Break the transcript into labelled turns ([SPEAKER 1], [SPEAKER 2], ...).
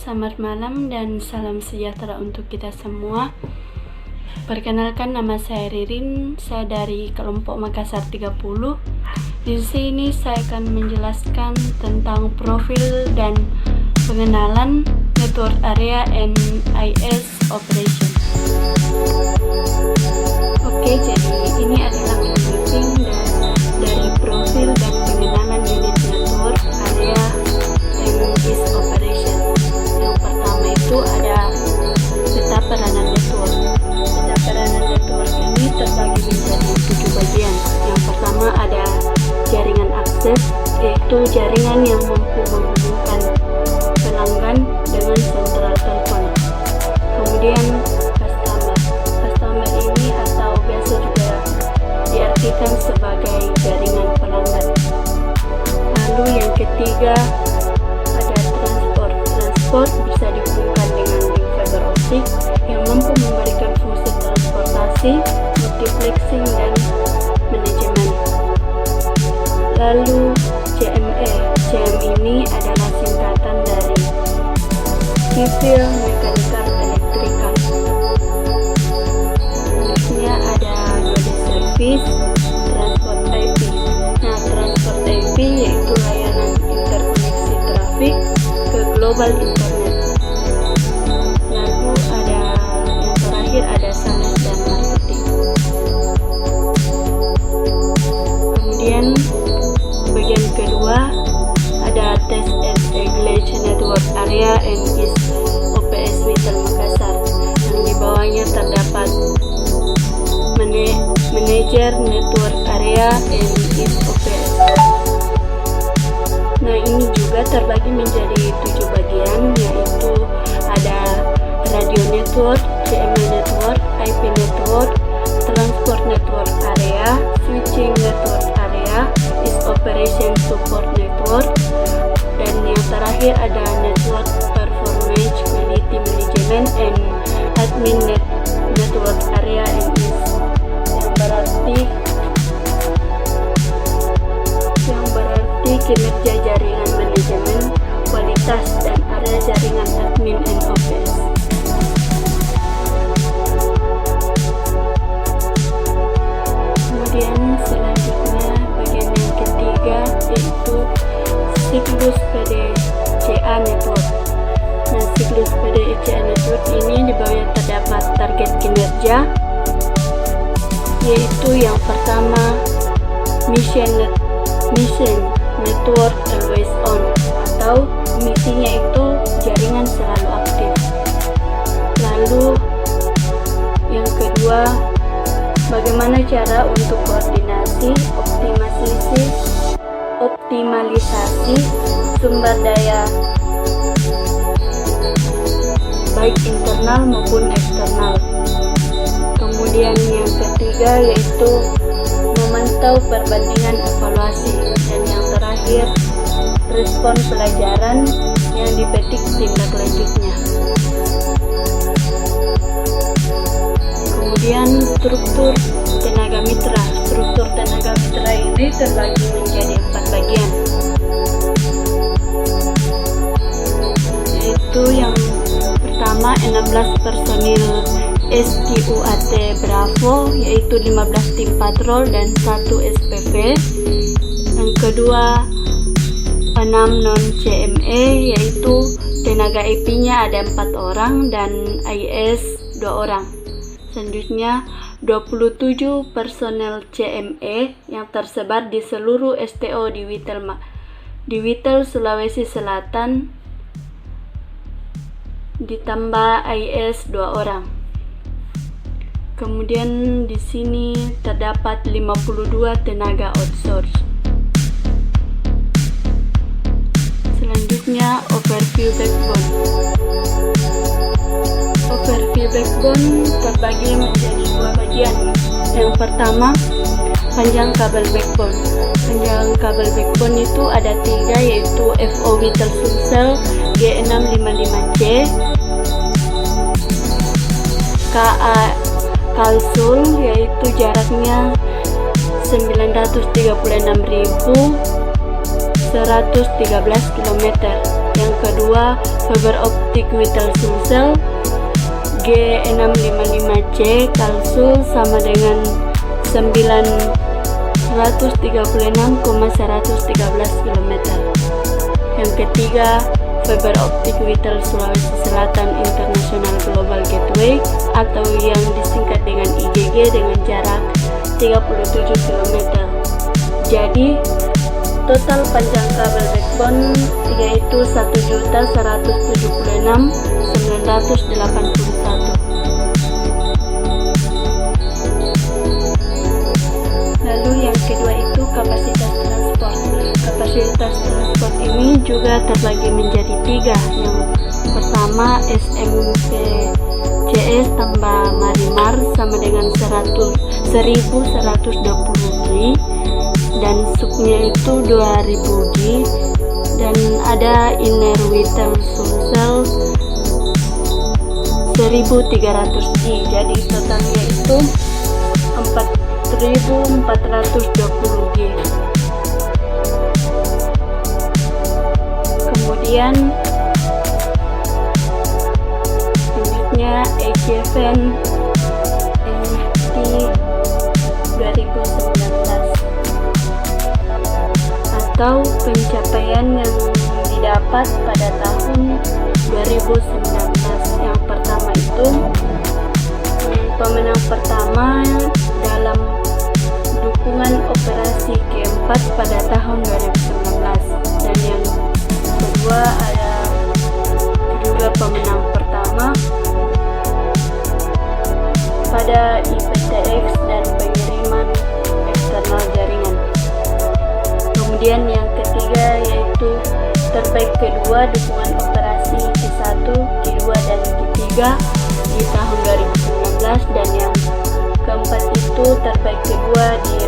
[SPEAKER 1] Selamat malam dan salam sejahtera untuk kita semua. Perkenalkan, nama saya Ririn, saya dari kelompok Makassar 30. Di sini saya akan menjelaskan tentang profil dan pengenalan network area and IS operation. Oke, jadi ini adalah meeting dari profil dan pengenalan unit network area and IS operation. Yang pertama itu ada peta peranan network. Peta peranan network ini terbagi menjadi 7 bagian. Yang pertama ada jaringan akses, yaitu jaringan yang mampu menghubungkan pelanggan dengan sentral telepon. Kemudian customer ini atau biasa juga diartikan sebagai jaringan pelanggan. Lalu yang ketiga ada transport bisa dihubungkan dengan link fiber optik yang mampu memberikan fungsi transportasi, multiplexing dan manajemen. Lalu CME. CM ini adalah singkatan dari Civil Mechanical Electrical. Selanjutnya ada node service, transport IP. Nah, transport IP yaitu layanan interkoneksi trafik ke global internet. Lalu ada yang terakhir ada sales dan marketing. Kemudian bagian kedua ada test and regulation network area and IS OPS Witel Makassar, yang di bawahnya terdapat manager network area and IS OPS. Nah, ini juga terbagi menjadi 7 bagian, yaitu ada radio network, CME network, IP network, transport network area, switching network area, IS operation support network, dan yang terakhir ada network performance quality management and admin network area and IS, yang berarti kinerja jaringan manajemen, kualitas dan area jaringan admin and OPS. Kemudian selanjutnya bagian yang ketiga yaitu siklus PDCA network. Nah, siklus PDCA network ini di bawahnya terdapat target kinerja, yaitu yang pertama mission network always on, atau misinya itu jaringan selalu aktif. Lalu yang kedua, bagaimana cara untuk koordinasi, optimalisasi sumber daya baik internal maupun eksternal. Kemudian yang ketiga yaitu memantau perbandingan evaluasi, dan yang terakhir respon pelajaran yang dipetik tindak lanjutnya. Kemudian struktur tenaga mitra. Struktur tenaga mitra ini terbagi menjadi 4 bagian, yaitu yang pertama 16 personil SQAT Bravo, yaitu 15 tim patrol dan 1 SPV. Yang kedua 6 non CME, yaitu tenaga IP-nya ada 4 orang dan IS 2 orang. Selanjutnya 27 personel CME yang tersebar di seluruh STO di Witel Sulawesi Selatan, ditambah IS 2 orang. Kemudian di sini terdapat 52 tenaga outsource. Selanjutnya overview backbone. Overview backbone terbagi menjadi 2 bagian. Yang pertama, panjang kabel backbone. Panjang kabel backbone itu ada 3, yaitu FO Witel Sulsel G655C, KA Kalsul, yaitu jaraknya 936.113 km, Yang kedua, fiber optic with Telsul cell G655C kalsul sama dengan 936,113 km. Yang ketiga, fiber optic Vital Sulawesi Selatan International Global Gateway atau yang disingkat dengan IGG dengan jarak 37 km. Jadi total panjang kabel backbone 3 itu 1.176.981. Lalu yang kedua itu kapasitas transport. Kapasitas transport ini juga terbagi menjadi 3. Yang pertama SMPCS tambah Marimar sama dengan 1120 G, dan subnya itu 2000 G, dan ada inner Vital Sulsel 1300 G. Jadi totalnya itu 4420 G. Kemudian selanjutnya Ejeven NT 2019 atau pencapaian yang didapat pada tahun 2019. Yang pertama itu pemenang pertama dalam dukungan operasi keempat pada tahun 2019, dan yang kedua ada juga pemenang pertama pada IPTX dan pengiriman eksternal jaringan. Kemudian yang ketiga yaitu terbaik kedua dukungan operasi Q1, Q2 dan Q3 di tahun 2019, dan yang keempat itu terbaik kedua di